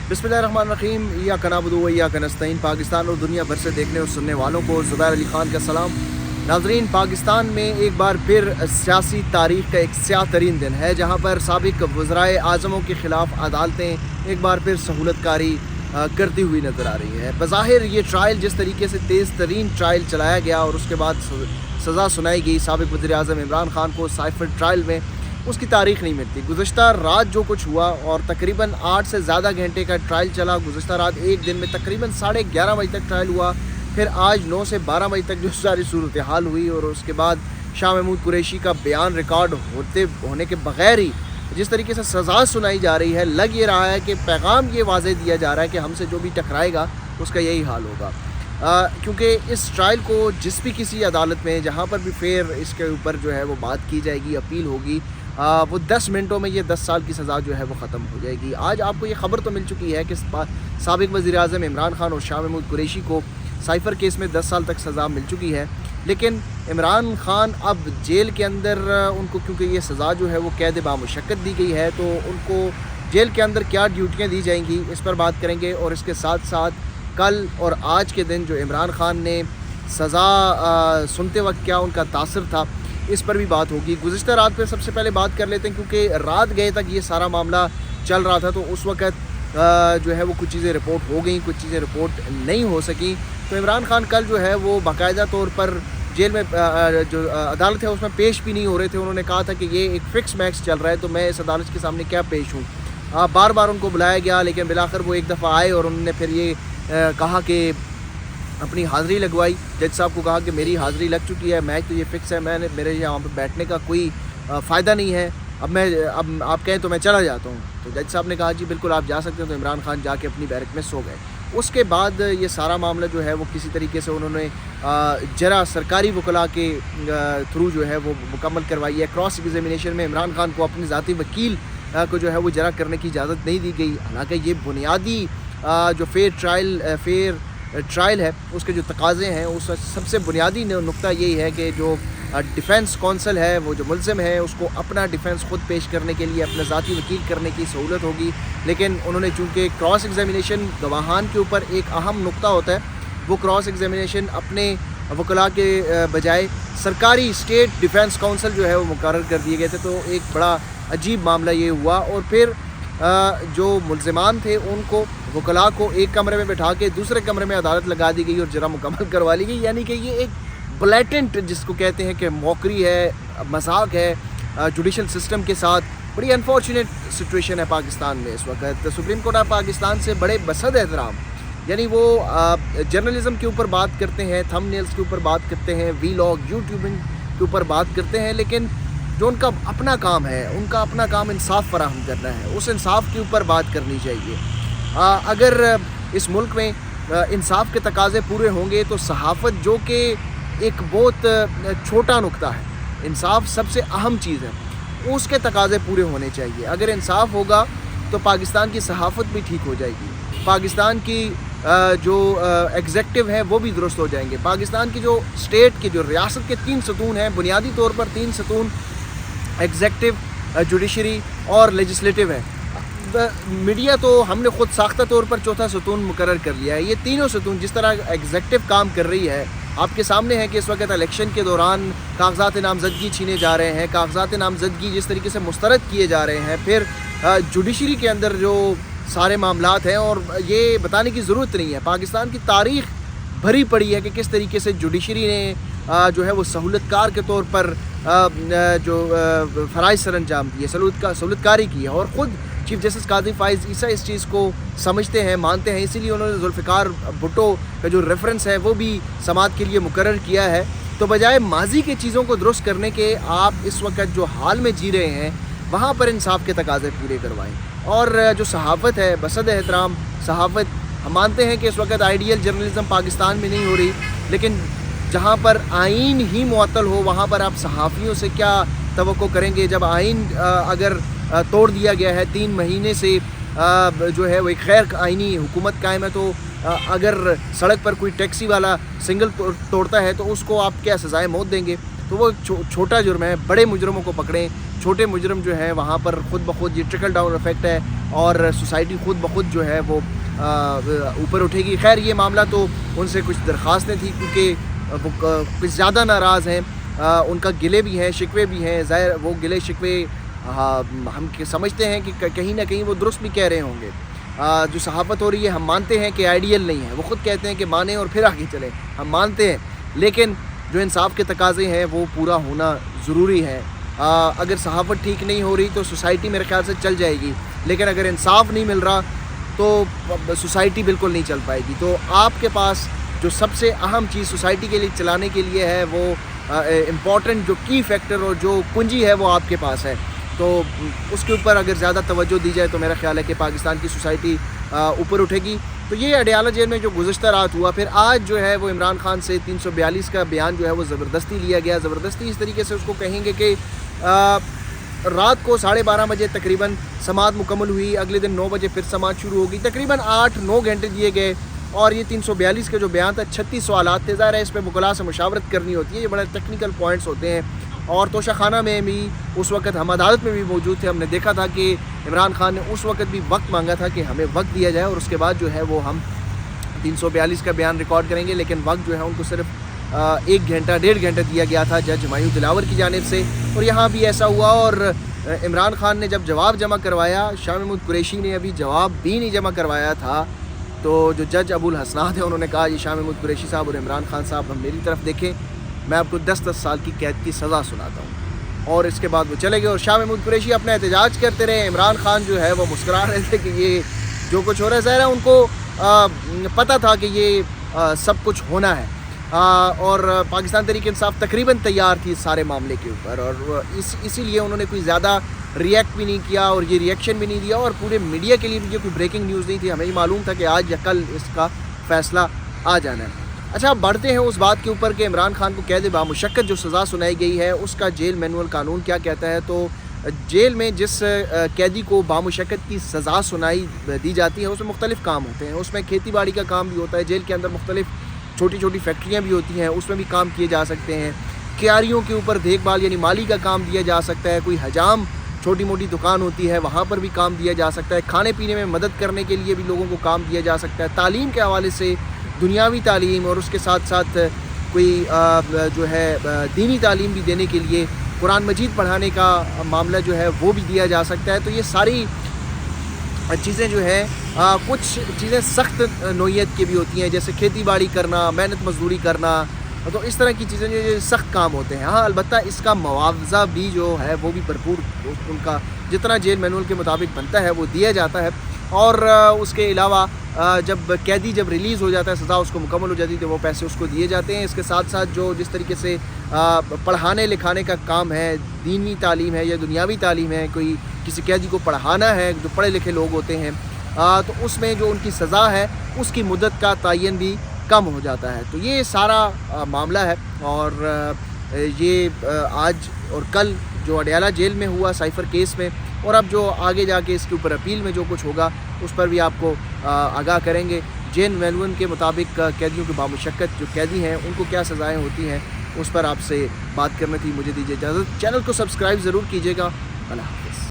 बिस्मिल्लाहिर्रहमानिर्रहीम। इय्याक नअबुदु व इय्याक नस्तईन। पाकिस्तान और दुनिया भर से देखने और सुनने वालों को ज़ुबैर अली ख़ान का सलाम। नाज़रीन, पाकिस्तान में एक बार फिर सियासी तारीख़ का एक स्याह तरीन दिन है, जहाँ पर साबिक़ वज़राए आज़मों के ख़िलाफ़ अदालतें एक बार फिर सहूलतकारी करती हुई नज़र आ रही है। बज़ाहिर ये ट्रायल जिस तरीके से तेज़ तरीन ट्रायल चलाया गया और उसके बाद सज़ा सुनाई गई साबिक़ वज़ीर आज़म इमरान ख़ान को साइफ़र ट्रायल में, उसकी तारीख़ नहीं मिलती। गुज़श्ता रात जो कुछ हुआ और तकरीबन 8 से ज़्यादा घंटे का ट्रायल चला। गुज़श्ता रात एक दिन में तकरीबन 11:30 बजे तक ट्रायल हुआ। फिर आज 9 से 12 बजे तक जो सारी सूरत हाल हुई और उसके बाद शाह महमूद कुरैशी का बयान रिकॉर्ड होने के बग़ैर ही जिस तरीके से सज़ा सुनाई जा रही है, लग ये रहा है कि पैगाम ये वाज़ेह दिया जा रहा है कि हमसे जो भी टकराएगा उसका यही हाल होगा। क्योंकि इस ट्रायल को जिस भी किसी अदालत में जहाँ पर भी फेयर इसके ऊपर जो है वो बात की जाएगी, अपील होगी, वो 10 मिनटों में ये 10 साल की सज़ा जो है वो ख़त्म हो जाएगी। आज आपको ये ख़बर तो मिल चुकी है कि साबिक़ वज़ीर आज़म इमरान ख़ान और शाह महमूद कुरैशी को साइफ़र केस में 10 साल तक सज़ा मिल चुकी है। लेकिन इमरान ख़ान अब जेल के अंदर उनको, क्योंकि ये सज़ा जो है वो कैद बामुशक्कत दी गई है, तो उनको जेल के अंदर क्या ड्यूटियाँ दी जाएंगी इस पर बात करेंगे। और इसके साथ साथ कल और आज के दिन जो इमरान ख़ान ने सज़ा सुनते वक्त क्या उनका तासर था, इस पर भी बात होगी। गुज़श्ता रात पर सबसे पहले बात कर लेते हैं, क्योंकि रात गए तक ये सारा मामला चल रहा था, तो उस वक़्त जो है वो कुछ चीज़ें रिपोर्ट हो गई, कुछ चीज़ें रिपोर्ट नहीं हो सकी। तो इमरान ख़ान कल जो है वो बाकायदा तौर पर जेल में जो अदालत है उसमें पेश भी नहीं हो रहे थे। उन्होंने कहा था कि ये एक फ़िक्स मैच चल रहा है, तो मैं इस अदालत के सामने क्या पेश हूँ। बार बार उनको बुलाया गया, लेकिन बिलाखिर वो एक दफ़ा आए और उन्होंने फिर ये कहा कि अपनी हाज़िरी लगवाई। जज साहब को कहा कि मेरी हाज़िरी लग चुकी है, मैच तो ये फ़िक्स है, मेरे यहाँ पर बैठने का कोई फ़ायदा नहीं है, अब आप कहें तो मैं चला जाता हूँ। तो जज साहब ने कहा जी बिल्कुल आप जा सकते हैं। तो इमरान ख़ान जाके अपनी बैरक में सो गए। उसके बाद ये सारा मामला जो है वो किसी तरीके से उन्होंने जरा सरकारी वकला के थ्रू जो है वो मुकम्मल करवाई है। क्रॉस एग्जामिनेशन में इमरान ख़ान को अपने ज़ाती वकील को जो है वो जरा करने की इजाज़त नहीं दी गई। हालांकि ये बुनियादी जो फेयर ट्रायल है उसके जो तकाज़े हैं, उस सबसे बुनियादी नुक्ता यही है कि जो डिफेंस कौंसल है, वो जो मुल्ज़िम है, उसको अपना डिफेंस ख़ुद पेश करने के लिए अपना ज़ाती वकील करने की सहूलत होगी। लेकिन उन्होंने चूँकि क्रॉस एग्जामिनेशन गवाहान के ऊपर एक अहम नुक्ता होता है, वो क्रॉस एग्जामिनेशन अपने वकला के बजाय सरकारी स्टेट डिफेंस कौंसल जो है वो मुकर्रर कर दिए गए थे। तो एक बड़ा अजीब मामला ये हुआ। और फिर जो मुल्ज़िमान थे उनको वकला को एक कमरे में बैठा के दूसरे कमरे में अदालत लगा दी गई और जरा मुकम्मल करवा ली गई। यानी कि ये एक ब्लैटेंट, जिसको कहते हैं कि मौकरी है, मजाक है जुडिशल सिस्टम के साथ। बड़ी अनफॉर्चुनेट सिचुएशन है पाकिस्तान में इस वक्त। सुप्रीम कोर्ट ऑफ पाकिस्तान से बड़े बसद एहतराम, यानी वो जर्नलिज़म के ऊपर बात करते हैं, थंबनेल्स के ऊपर बात करते हैं, वीलॉग यूट्यूबिंग के ऊपर बात करते हैं, लेकिन जो उनका अपना काम है, उनका अपना काम इंसाफ फराहम करना है, उस इंसाफ के ऊपर बात करनी चाहिए। अगर इस मुल्क में इंसाफ के तकाज़े पूरे होंगे तो सहाफ़त, जो कि एक बहुत छोटा नुक्ता है, इंसाफ सबसे अहम चीज़ है, उसके तकाज़े पूरे होने चाहिए। अगर इंसाफ होगा तो पाकिस्तान की सहाफ़त भी ठीक हो जाएगी, पाकिस्तान की जो एग्जेक्टिव है वो भी दुरुस्त हो जाएंगे। पाकिस्तान की जो स्टेट की जो रियासत के 3 सतून हैं, बुनियादी तौर पर 3 सतून एग्जेक्टिव, जुडिशरी और लेजिस्लेटिव है। मीडिया तो हमने ख़ुद साख्ता तौर पर चौथा सतून मुकर्रर कर लिया है। ये तीनों सतून जिस तरह एग्जेक्टिव काम कर रही है, आपके सामने है कि इस वक्त इलेक्शन के दौरान कागजात नामजदगी छीने जा रहे हैं, कागजात नामजदगी जिस तरीके से मुस्तरद किए जा रहे हैं, फिर जुडिशरी के अंदर जो सारे मामलात हैं, और ये बताने की ज़रूरत नहीं है, पाकिस्तान की तारीख़ भरी पड़ी है कि किस तरीके से जुडिशरी ने जो है वो सहूलतकार के तौर पर जो फ़राइज़ सर अंजाम दिए, सहूलतकारी की है। और ख़ुद चीफ जस्टिस काजी फ़ाइज़ ईसा इस चीज़ को समझते हैं, मानते हैं, इसीलिए उन्होंने जुल्फ़िकार भुट्टो का जो रेफरेंस है वो भी समात के लिए मुकर्रर किया है। तो बजाय माजी की चीज़ों को दुरुस्त करने के, आप इस वक्त जो हाल में जी रहे हैं वहाँ पर इंसाफ के तकाज़े पूरे करवाएँ। और जो सहाफ़त है, बसद एहतराम सहाफ़त, हम मानते हैं कि इस वक्त आइडियल जर्नलिज़म पाकिस्तान में नहीं हो रही, लेकिन जहाँ पर आइन ही मुअत्तल हो वहाँ पर आप सहाफ़ियों से क्या तवक्को करेंगे। जब आइन अगर तोड़ दिया गया है, 3 महीने से जो है वो एक गैर आइनी हुकूमत कायम है, तो अगर सड़क पर कोई टैक्सी वाला सिंगल तोड़ता है तो उसको आप क्या सज़ाए मौत देंगे। तो वो छोटा जुर्म है, बड़े मुजरमों को पकड़ें, چھوٹے مجرم جو ہیں وہاں پر خود بخود یہ ٹرکل ڈاؤن افیکٹ ہے اور سوسائٹی خود بخود جو ہے وہ اوپر اٹھے گی. خیر یہ معاملہ تو ان سے کچھ درخواستیں تھیں کیونکہ وہ کچھ زیادہ ناراض ہیں, ان کا گلے بھی ہیں شکوے بھی ہیں. ظاہر وہ گلے شکوے ہم سمجھتے ہیں کہ کہیں نہ کہیں وہ درست بھی کہہ رہے ہوں گے. جو صحافت ہو رہی ہے ہم مانتے ہیں کہ آئیڈیل نہیں ہے, وہ خود کہتے ہیں کہ مانیں اور پھر آگے چلیں, ہم مانتے ہیں, لیکن جو انصاف کے تقاضے ہیں وہ پورا ہونا ضروری ہے. اگر صحافت ٹھیک نہیں ہو رہی تو سوسائٹی میرے خیال سے چل جائے گی, لیکن اگر انصاف نہیں مل رہا تو سوسائٹی بالکل نہیں چل پائے گی. تو آپ کے پاس جو سب سے اہم چیز سوسائٹی کے لیے چلانے کے لیے ہے وہ امپورٹنٹ جو کی فیکٹر اور جو کنجی ہے وہ آپ کے پاس ہے. تو اس کے اوپر اگر زیادہ توجہ دی جائے تو میرا خیال ہے کہ پاکستان کی سوسائٹی اوپر اٹھے گی. تو یہ اڈیالہ جیل میں جو گزشتہ رات ہوا, پھر آج جو ہے وہ عمران خان سے 342 کا بیان جو ہے وہ زبردستی لیا گیا. زبردستی اس طریقے سے اس کو کہیں گے کہ رات کو 12:30 بجے تقریباً سماعت مکمل ہوئی, اگلے دن 9 بجے پھر سماعت شروع ہوگی, تقریباً 8-9 گھنٹے دیے گئے. اور یہ 342 کا جو بیان تھا 36 سوالات تھے. ظاہر ہے اس پہ وکلاء سے مشاورت کرنی ہوتی ہے, یہ بڑے ٹیکنیکل پوائنٹس ہوتے ہیں. اور توشہ خانہ میں بھی اس وقت ہم عدالت میں بھی موجود تھے, ہم نے دیکھا تھا کہ عمران خان نے اس وقت بھی وقت مانگا تھا کہ ہمیں وقت دیا جائے اور اس کے بعد جو ہے وہ ہم 342 کا بیان ریکارڈ کریں گے. لیکن وقت جو ہے ان کو صرف 1 گھنٹہ 1.5 گھنٹہ دیا گیا تھا جج ہمایوں دلاور کی جانب سے, اور یہاں بھی ایسا ہوا. اور عمران خان نے جب جواب جمع کروایا, شاہ محمود قریشی نے ابھی جواب بھی نہیں جمع کروایا تھا, تو جو جج ابو الحسنات ہیں انہوں نے کہا یہ شاہ محمود قریشی صاحب اور عمران خان صاحب ہم میری طرف دیکھیں, میں آپ کو 10 سال کی قید کی سزا سناتا ہوں. اور اس کے بعد وہ چلے گئے اور شاہ محمود قریشی اپنا احتجاج کرتے رہے. عمران خان جو ہے وہ مسکرا رہے تھے کہ یہ جو کچھ ہو رہا ہے, ظاہر ہے ان کو پتہ تھا کہ یہ سب کچھ ہونا ہے. اور پاکستان تحریک انصاف تقریباً تیار تھی اس سارے معاملے کے اوپر, اور اسی لیے انہوں نے کوئی زیادہ ریئیکٹ بھی نہیں کیا اور یہ ریئیکشن بھی نہیں دیا, اور پورے میڈیا کے لیے بھی یہ کوئی بریکنگ نیوز نہیں تھی. ہمیں یہ معلوم تھا کہ آج یا کل اس کا فیصلہ آ جانا ہے. اچھا, اب بڑھتے ہیں اس بات کے اوپر کہ عمران خان کو قید بامشقت جو سزا سنائی گئی ہے اس کا جیل مینول قانون کیا کہتا ہے. تو جیل میں جس قیدی کو بامشقت کی سزا سنائی دی جاتی ہے اس میں مختلف کام ہوتے ہیں. اس میں کھیتی باڑی کا کام بھی ہوتا ہے, جیل کے اندر مختلف چھوٹی چھوٹی فیکٹریاں بھی ہوتی ہیں, اس میں بھی کام کیے جا سکتے ہیں. کیاریوں کے اوپر دیکھ بھال یعنی مالی کا کام دیا جا سکتا ہے. کوئی حجام چھوٹی موٹی دکان ہوتی ہے وہاں پر بھی کام دیا جا سکتا ہے. کھانے پینے میں مدد کرنے کے لیے بھی لوگوں کو کام دیا جا سکتا ہے. تعلیم کے حوالے سے دنیاوی تعلیم اور اس کے ساتھ ساتھ کوئی جو ہے دینی تعلیم بھی دینے کے لیے قرآن مجید پڑھانے کا معاملہ جو ہے وہ بھی دیا جا سکتا ہے. تو یہ ساری چیزیں جو ہیں کچھ چیزیں سخت نوعیت کی بھی ہوتی ہیں, جیسے کھیتی باڑی کرنا, محنت مزدوری کرنا, تو اس طرح کی چیزیں جو سخت کام ہوتے ہیں. ہاں البتہ اس کا معاوضہ بھی جو ہے وہ بھی بھرپور ان کا جتنا جیل مینول کے مطابق بنتا ہے وہ دیا جاتا ہے. اور اس کے علاوہ جب قیدی جب ریلیز ہو جاتا ہے, سزا اس کو مکمل ہو جاتی ہے, تو وہ پیسے اس کو دیے جاتے ہیں. اس کے ساتھ ساتھ جو جس طریقے سے پڑھانے لکھانے کا کام ہے, دینی تعلیم ہے یا دنیاوی تعلیم ہے, کوئی کسی قیدی کو پڑھانا ہے, جو پڑھے لکھے لوگ ہوتے ہیں, تو اس میں جو ان کی سزا ہے اس کی مدت کا تعین بھی کم ہو جاتا ہے. تو یہ سارا معاملہ ہے. اور یہ آج اور کل جو اڈیالہ جیل میں ہوا سائفر کیس میں, اور اب جو آگے جا کے اس کے اوپر اپیل میں جو کچھ ہوگا اس پر بھی آپ کو آگاہ کریں گے. جیل مینول کے مطابق قیدیوں کے بامشقت جو قیدی ہیں ان کو کیا سزائیں ہوتی ہیں اس پر آپ سے بات کرنا تھی. مجھے دیجیے اجازت, چینل کو سبسکرائب ضرور کیجیے گا. اللہ حافظ.